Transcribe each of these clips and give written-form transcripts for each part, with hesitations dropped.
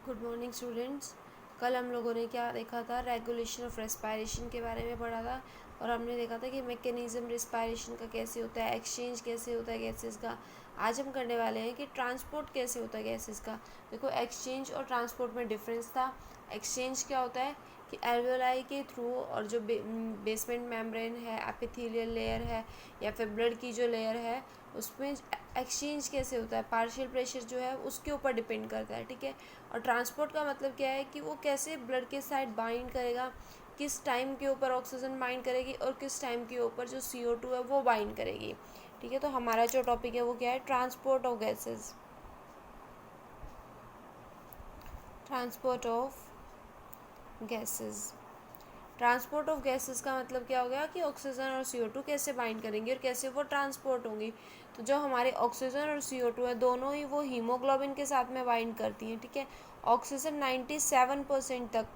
Good morning students. कल हम लोगों ने क्या देखा था, रेगुलेशन ऑफ रेस्पायरेशन के बारे में पढ़ा था। और हमने देखा था कि मैकेनिज्म रेस्पायरेशन का कैसे होता है, एक्सचेंज कैसे होता है गैसेस का। आज हम करने वाले हैं कि ट्रांसपोर्ट कैसे होता है गैसेस का। देखो, एक्सचेंज और ट्रांसपोर्ट में डिफरेंस था। एक्सचेंज क्या होता है कि एल्वेलाई के थ्रू, और जो बेसमेंट मेम्ब्रेन है, एपिथेलियल लेयर है, या फिर ब्लड की जो लेयर है, उसमें एक्सचेंज कैसे होता है, पार्शियल प्रेशर जो है उसके ऊपर डिपेंड करता है। ठीक है। और ट्रांसपोर्ट का मतलब क्या है कि वो कैसे ब्लड के साथ बाइंड करेगा, किस टाइम के ऊपर ऑक्सीजन बाइंड करेगी और किस टाइम के ऊपर जो CO2 है वो बाइंड करेगी। ठीक है। तो हमारा जो टॉपिक है वो क्या है, transport of gases. Transport of gases. Transport of gases का मतलब क्या हो गया कि ऑक्सीजन और CO2 कैसे बाइंड करेंगे और कैसे वो ट्रांसपोर्ट होंगी। तो जो हमारे ऑक्सीजन और CO2 है, दोनों ही वो हीमोग्लोबिन के साथ में बाइंड करती हैं। ठीक है। ऑक्सीजन 97% तक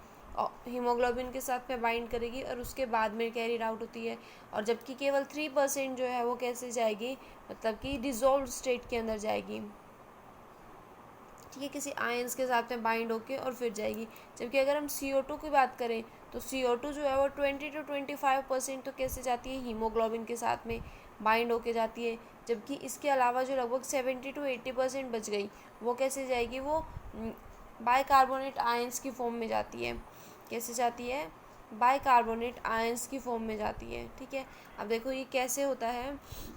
हीमोग्लोबिन के साथ में बाइंड करेगी और उसके बाद में कैरिड आउट होती है। और जबकि केवल 3% जो है वो कैसे जाएगी, मतलब कि डिजोल्व स्टेट के अंदर जाएगी। ठीक है, किसी आयंस के साथ में बाइंड होके और फिर जाएगी। जबकि अगर हम CO2 की बात करें तो CO2 जो है वो 20 to 25% तो कैसे जाती है, हीमोग्लोबिन के साथ में बाइंड होके जाती है। जबकि इसके अलावा जो लगभग 70 to 80% बच गई, वो कैसे जाएगी, वो बाइकार्बोनेट आयंस की फॉर्म में जाती है। कैसे जाती है, बाइकार्बोनेट आयंस की फॉर्म में जाती है। ठीक है। अब देखो ये कैसे होता है,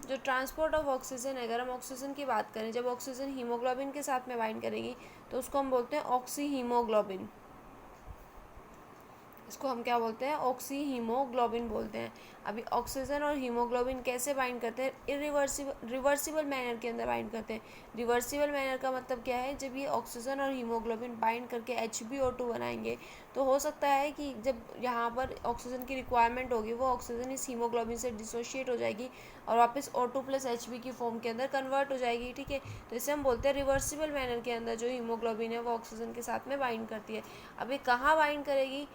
जो ट्रांसपोर्ट ऑफ ऑक्सीजन है, अगर हम ऑक्सीजन की बात करें, जब ऑक्सीजन हीमोग्लोबिन के साथ में बाइंड करेगी तो उसको हम बोलते हैं ऑक्सी हीमोग्लोबिन। इसको हम क्या बोलते हैं, ऑक्सी हीमोग्लोबिन बोलते हैं। अभी ऑक्सीजन और हीमोग्लोबिन कैसे बाइंड करते हैं, रिवर्सिबल मैनर के अंदर बाइंड करते हैं। रिवर्सिबल मैनर का मतलब क्या है, जब ये ऑक्सीजन और हीमोग्लोबिन बाइंड करके HbO2 बनाएंगे तो हो सकता है कि जब यहाँ पर ऑक्सीजन की रिक्वायरमेंट होगी, वो ऑक्सीजन इस हीमोग्लोबिन से डिसोशिएट हो जाएगी और वापस O2+Hb की फॉर्म के अंदर कन्वर्ट हो जाएगी। ठीक है। तो इसे हम बोलते हैं रिवर्सिबल मैनर के अंदर जो हीमोग्लोबिन है वो ऑक्सीजन के साथ में बाइंड करती है। अब ये कहाँ बाइंड करेगी,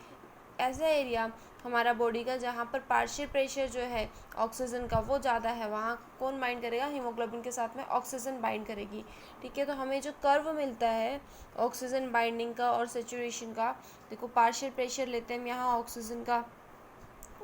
ऐसा एरिया हमारा बॉडी का जहाँ पर पार्शियल प्रेशर जो है ऑक्सीजन का वो ज़्यादा है, वहाँ कौन बाइंड करेगा, हीमोग्लोबिन के साथ में ऑक्सीजन बाइंड करेगी। ठीक है। तो हमें जो कर्व मिलता है ऑक्सीजन बाइंडिंग का और सेचुरेशन का, देखो पार्शियल प्रेशर लेते हैं हम यहाँ ऑक्सीजन का,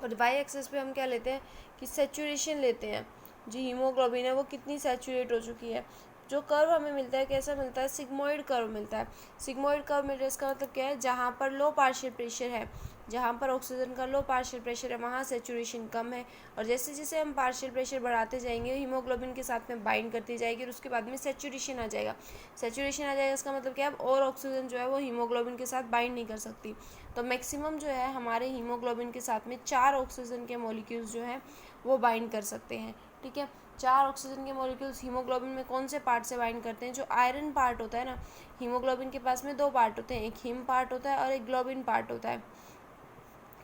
और वाई एक्सेस पे हम क्या लेते हैं कि सेचुरेशन लेते हैं, जो हीमोग्लोबिन है वो कितनी सेचुरेट हो चुकी है। जो कर्व हमें मिलता है कैसा मिलता है, सिग्मोइड कर्व मिलता है। सिग्मोइड कर्व मिल रहा है, इसका मतलब क्या है, जहाँ पर लो पार्शियल प्रेशर है, जहाँ पर ऑक्सीजन का लो पार्शियल प्रेशर है, वहाँ सेचुरेशन कम है। और जैसे जैसे हम पार्शियल प्रेशर बढ़ाते जाएंगे, हीमोग्लोबिन के साथ में बाइंड करती जाएगी और उसके बाद में सेचुरेशन आ जाएगा। सेचुरेशन आ जाएगा इसका मतलब क्या है, और ऑक्सीजन जो है वो हीमोग्लोबिन के साथ बाइंड नहीं कर सकती। तो मैक्सिमम जो है हमारे हीमोग्लोबिन के साथ में 4 ऑक्सीजन के मॉलिक्यूल्स जो हैं वो बाइंड कर सकते हैं। ठीक है। 4 ऑक्सीजन के मॉलिक्यूल्स हीमोग्लोबिन में कौन से पार्ट से बाइंड करते हैं, जो आयरन पार्ट होता है ना, हीमोग्लोबिन के पास में 2 पार्ट होते हैं, एक हीम पार्ट होता है और एक ग्लोबिन पार्ट होता है।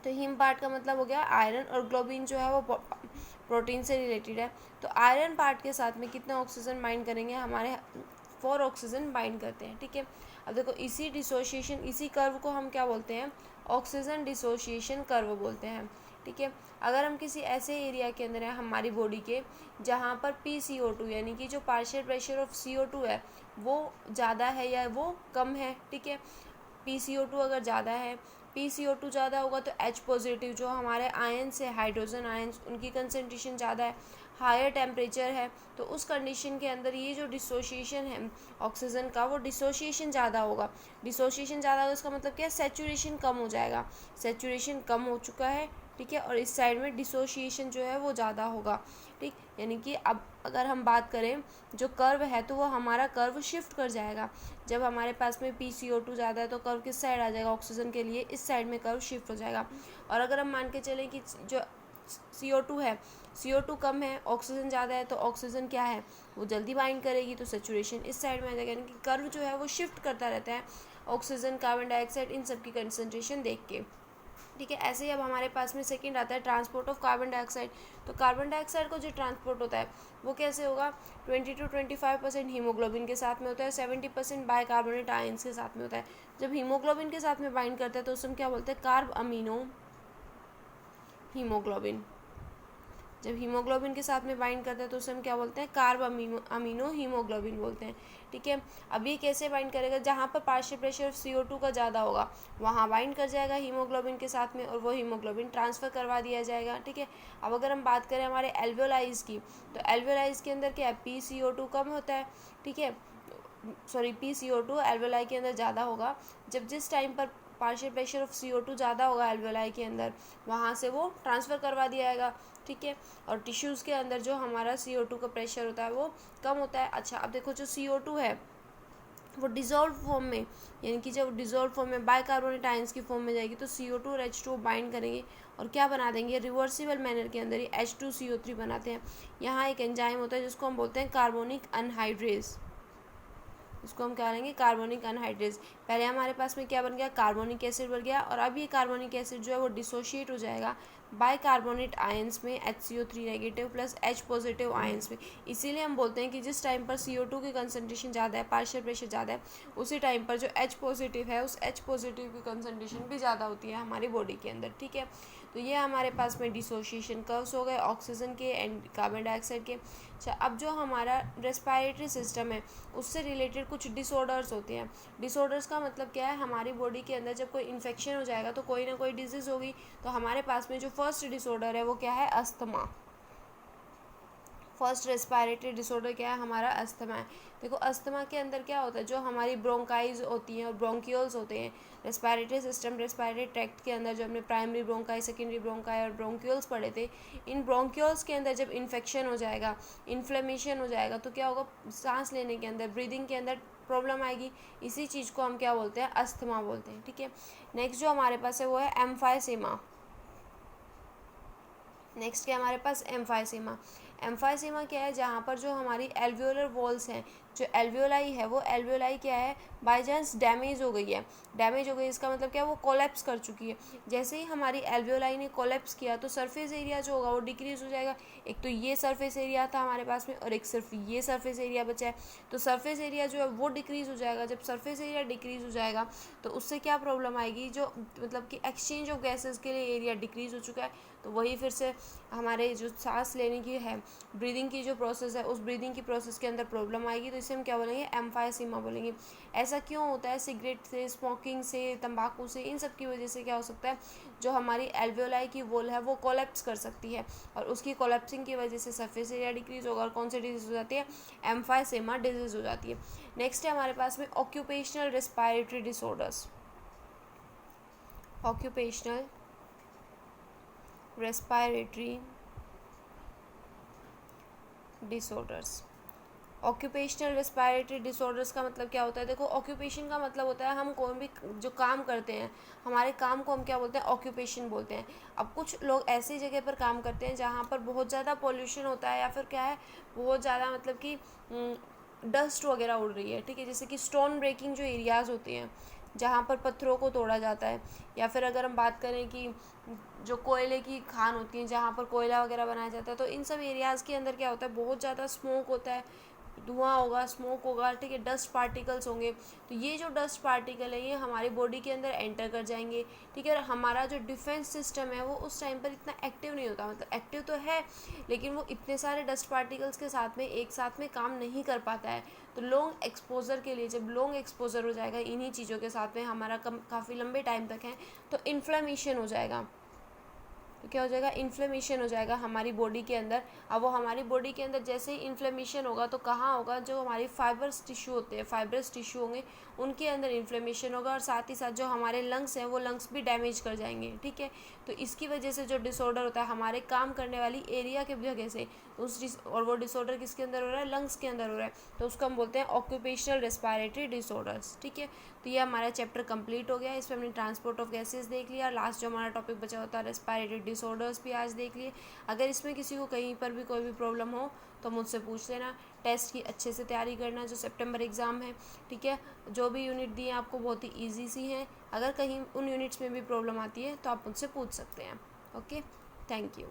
तो हीम पार्ट का मतलब हो गया आयरन, और ग्लोबिन जो है वो प्रोटीन से रिलेटेड है। तो आयरन पार्ट के साथ में कितना ऑक्सीजन बाइंड करेंगे, हमारे 4 ऑक्सीजन बाइंड करते हैं। ठीक है। अब देखो इसी डिसोशिएशन, इसी कर्व को हम क्या बोलते हैं, ऑक्सीजन डिसोशिएशन कर्व बोलते हैं। ठीक है। अगर हम किसी ऐसे एरिया के अंदर हैं हमारी बॉडी के, जहाँ पर PCO2 यानी कि जो पार्शियल प्रेशर ऑफ CO2 है वो ज़्यादा है या वो कम है। ठीक है। PCO2 अगर ज़्यादा है, PCO2 ज़्यादा होगा तो H पॉजिटिव जो हमारे आयंस है, हाइड्रोजन आयंस, उनकी कंसनट्रेशन ज़्यादा है, हायर टेम्परेचर है। तो उस कंडीशन के अंदर ये जो डिसोशिएशन है ऑक्सीजन का, वो डिसोशिएशन ज़्यादा होगा। डिसोशिएशन ज़्यादा होगा इसका मतलब क्या है, सेचुरेशन कम हो जाएगा। सेचुरेशन कम हो चुका है। ठीक है। और इस साइड में डिसोशिएशन जो है वो ज़्यादा होगा। ठीक, यानी कि अब अगर हम बात करें जो कर्व है तो वो हमारा कर्व शिफ्ट कर जाएगा। जब हमारे पास में PCO2 ज़्यादा है तो कर्व किस साइड आ जाएगा, ऑक्सीजन के लिए इस साइड में कर्व शिफ्ट हो जाएगा। और अगर हम मान के चलें कि जो CO2 है, CO2 कम है, ऑक्सीजन ज़्यादा है, तो ऑक्सीजन क्या है, वो जल्दी बाइंड करेगी, तो सेचुरेशन इस साइड में आ जाएगा। यानी कि कर्व जो है वो शिफ्ट करता रहता है ऑक्सीजन, कार्बन डाइऑक्साइड, इन सब की कंसनट्रेशन देख के। ठीक है। ऐसे ही अब हमारे पास में सेकंड आता है ट्रांसपोर्ट ऑफ कार्बन डाइऑक्साइड। तो कार्बन डाइऑक्साइड को जो ट्रांसपोर्ट होता है वो कैसे होगा, 20 to 25% हीमोग्लोबिन के साथ में होता है, 70% बाइकार्बोनेट आयंस के साथ में होता है। जब हीमोग्लोबिन के साथ में बाइंड करता है तो उसमें क्या बोलते हैं, कार्ब अमीनो हीमोग्लोबिन। जब हीमोग्लोबिन के साथ में बाइंड करता है तो उसे हम क्या बोलते हैं, कार्ब अमीनो हीमोग्लोबिन बोलते हैं। ठीक है, अब ये कैसे बाइंड करेगा, जहाँ पर पार्शियल प्रेशर CO2 का ज़्यादा होगा वहाँ बाइंड कर जाएगा हीमोग्लोबिन के साथ में और वो हीमोग्लोबिन ट्रांसफ़र करवा दिया जाएगा। ठीक है, अब अगर हम बात करें हमारे एल्वियोलाइज की, तो एल्वियोलाइज के अंदर क्या है, PCO2 कम होता है। ठीक है, सॉरी PCO2 एल्वियोलाई के अंदर ज़्यादा होगा। जब जिस टाइम पर पार्शियल प्रेशर ऑफ CO2 ज़्यादा होगा एल्वियोलाई के अंदर, वहाँ से वो ट्रांसफ़र करवा दिया जाएगा। ठीक है, और टिश्यूज़ के अंदर जो हमारा CO2 का प्रेशर होता है वो कम होता है। अच्छा, अब देखो जो CO2 है वो डिज़ोल्व फॉर्म में, यानी कि जब डिज़ोल्व फॉर्म में बाइकार्बोनेट आयंस की फॉर्म में जाएगी तो CO2 और H2 बाइंड करेंगे और क्या बना देंगे, रिवर्सिबल मैनर के अंदर ही H2CO3 बनाते हैं। यहाँ एक एंजाइम होता है जिसको हम बोलते हैं कार्बोनिक अनहाइड्रेज, इसको हम क्या लेंगे, कार्बोनिक अनहाइड्रेज। पहले हमारे पास में क्या बन गया, कार्बोनिक एसिड बन गया, और अब ये कार्बोनिक एसिड जो है वो डिसोशिएट हो जाएगा बाइकार्बोनेट आयंस में HCO3 negative plus H positive ions में। इसीलिए हम बोलते हैं कि जिस टाइम पर CO2 की कंसनट्रेशन ज़्यादा है, पार्शियल प्रेशर ज़्यादा है, उसी टाइम पर जो H पॉजिटिव है उस H पॉजिटिव की कंसनट्रेशन भी ज़्यादा होती है हमारी बॉडी के अंदर। ठीक है, तो ये हमारे पास में डिसोशिएशन कर्व्स हो गए ऑक्सीजन के एंड कार्बन डाइऑक्साइड के। अच्छा, अब जो हमारा रेस्पिरेटरी सिस्टम है उससे रिलेटेड कुछ डिसऑर्डर्स होते हैं। डिसऑर्डर्स का मतलब क्या है, हमारी बॉडी के अंदर जब कोई इन्फेक्शन हो जाएगा तो कोई ना कोई डिजीज़ होगी, तो हमारे पास में जो फर्स्ट डिसऑर्डर है वो क्या है, अस्थमा। फर्स्ट रेस्पिरेटरी डिसऑर्डर क्या है, हमारा अस्थमा है। देखो अस्थमा के अंदर क्या होता है, जो हमारी ब्रोंकाइज होती हैं और ब्रोंक्यूल्स होते हैं, रेस्पिरेटरी सिस्टम, रेस्पिरेटरी ट्रैक्ट के अंदर जो हमने प्राइमरी ब्रोंकाई, सेकेंडरी ब्रोंकाई और ब्रोंक्यूल्स पढ़े थे, इन ब्रोंक्यूल्स के अंदर जब इन्फेक्शन हो जाएगा, इन्फ्लेमेशन हो जाएगा, तो क्या होगा, सांस लेने के अंदर, ब्रीदिंग के अंदर प्रॉब्लम आएगी। इसी चीज़ को हम क्या बोलते हैं, अस्थमा बोलते हैं। ठीक है, नेक्स्ट जो हमारे पास है वो है एम्फाइसेमा। नेक्स्ट क्या हमारे पास, एम्फाइसेमा। एम्फाइसेमा क्या है, जहाँ पर जो हमारी एल्वियोलर वॉल्स हैं, जो एल्वियोलाई है वो एल्वियोलाई क्या है, बाई चांस डैमेज हो गई है। डैमेज हो गई इसका मतलब क्या है, वो कोलैप्स कर चुकी है। जैसे ही हमारी एल्वियोलाई ने कोलैप्स किया तो सरफेस एरिया जो होगा वो डिक्रीज हो जाएगा। एक तो ये सरफेस एरिया था हमारे पास में और एक सिर्फ ये सरफेस एरिया बचा है, तो सरफेस एरिया जो है वो डिक्रीज हो जाएगा। जब सरफेस एरिया डिक्रीज हो जाएगा तो उससे क्या प्रॉब्लम आएगी, जो मतलब कि एक्सचेंज ऑफ गैसेस के लिए एरिया डिक्रीज हो चुका है, तो वही फिर से हमारे जो सांस लेने की है, ब्रीदिंग की जो प्रोसेस है, उस ब्रीदिंग की प्रोसेस के अंदर प्रॉब्लम आएगी, तो इसे हम क्या बोलेंगे, एम्फाइसेमा बोलेंगे। ऐसा क्यों होता है, सिगरेट से, स्मोकिंग से, तंबाकू से, इन सब की वजह से क्या हो सकता है, जो हमारी एल्वियोलाई की वॉल है वो कोलैप्स कर सकती है और उसकी कोलैप्सिंग की वजह से सरफेस एरिया डिक्रीज होगा और कौन सी डिजीज़ हो जाती है, एम्फाइसेमा डिजीज़ हो जाती है। नेक्स्ट है हमारे पास में occupational respiratory disorders. Occupational respiratory disorders. Occupational respiratory disorders का मतलब क्या होता है, देखो ऑक्यूपेशन का मतलब होता है हम कोई भी जो काम करते हैं, हमारे काम को हम क्या बोलते हैं, ऑक्यूपेशन बोलते हैं। अब कुछ लोग ऐसी जगह पर काम करते हैं जहाँ पर बहुत ज़्यादा पॉल्यूशन होता है या फिर क्या है, बहुत ज़्यादा मतलब कि डस्ट वगैरह उड़ रही है। ठीक है, जैसे कि स्टोन ब्रेकिंग जो एरियाज़ होते हैं जहाँ पर पत्थरों को तोड़ा जाता है, या फिर अगर हम बात करें कि जो कोयले की खान होती है जहाँ पर कोयला वगैरह बनाया जाता है, तो इन सब एरियाज़ के अंदर क्या होता है, बहुत ज़्यादा स्मोक होता है, धुआं होगा, स्मोक होगा। ठीक है, डस्ट पार्टिकल्स होंगे, तो ये जो डस्ट पार्टिकल है ये हमारी बॉडी के अंदर एंटर कर जाएंगे। ठीक है, और हमारा जो डिफेंस सिस्टम है वो उस टाइम पर इतना एक्टिव नहीं होता, मतलब एक्टिव तो है लेकिन वो इतने सारे डस्ट पार्टिकल्स के साथ में एक साथ में काम नहीं कर पाता है। तो लॉन्ग एक्सपोजर के लिए, जब लॉन्ग एक्सपोजर हो जाएगा इन्हीं चीज़ों के साथ में हमारा काफ़ी लंबे टाइम तक है, तो इन्फ्लेमेशन हो जाएगा। तो क्या हो जाएगा, इन्फ्लेमेशन हो जाएगा हमारी बॉडी के अंदर। अब वो हमारी बॉडी के अंदर जैसे ही इन्फ्लेमेशन होगा तो कहाँ होगा, जो हमारी फाइबर्स टिश्यू होते हैं, फाइबरस टिश्यू होंगे, उनके अंदर इन्फ्लेमेशन होगा और साथ ही साथ जो हमारे लंग्स हैं वो लंग्स भी डैमेज कर जाएंगे। ठीक है, तो इसकी वजह से जो डिसऑर्डर होता है हमारे काम करने वाली एरिया के वजह से और वो डिसऑर्डर किसके अंदर हो रहा है, लंग्स के अंदर हो रहा है, तो उसको हम बोलते हैं ऑक्यूपेशनल रेस्पिरेटरी डिसऑर्डर्स। ठीक है, तो ये हमारा चैप्टर कंप्लीट हो गया। इसमें हमने ट्रांसपोर्ट ऑफ गैसेस देख लिया, लास्ट जो हमारा टॉपिक बचा होता है रेस्पिरेटरी डिसऑर्डर्स भी आज देख लिए। अगर इसमें किसी को कहीं पर भी कोई भी प्रॉब्लम हो तो मुझसे पूछ लेना। टेस्ट की अच्छे से तैयारी करना, जो सितंबर एग्ज़ाम है। ठीक है, जो भी यूनिट दिए आपको बहुत ही ईजी सी हैं, अगर कहीं उन यूनिट्स में भी प्रॉब्लम आती है तो आप मुझसे पूछ सकते हैं। Okay, thank you.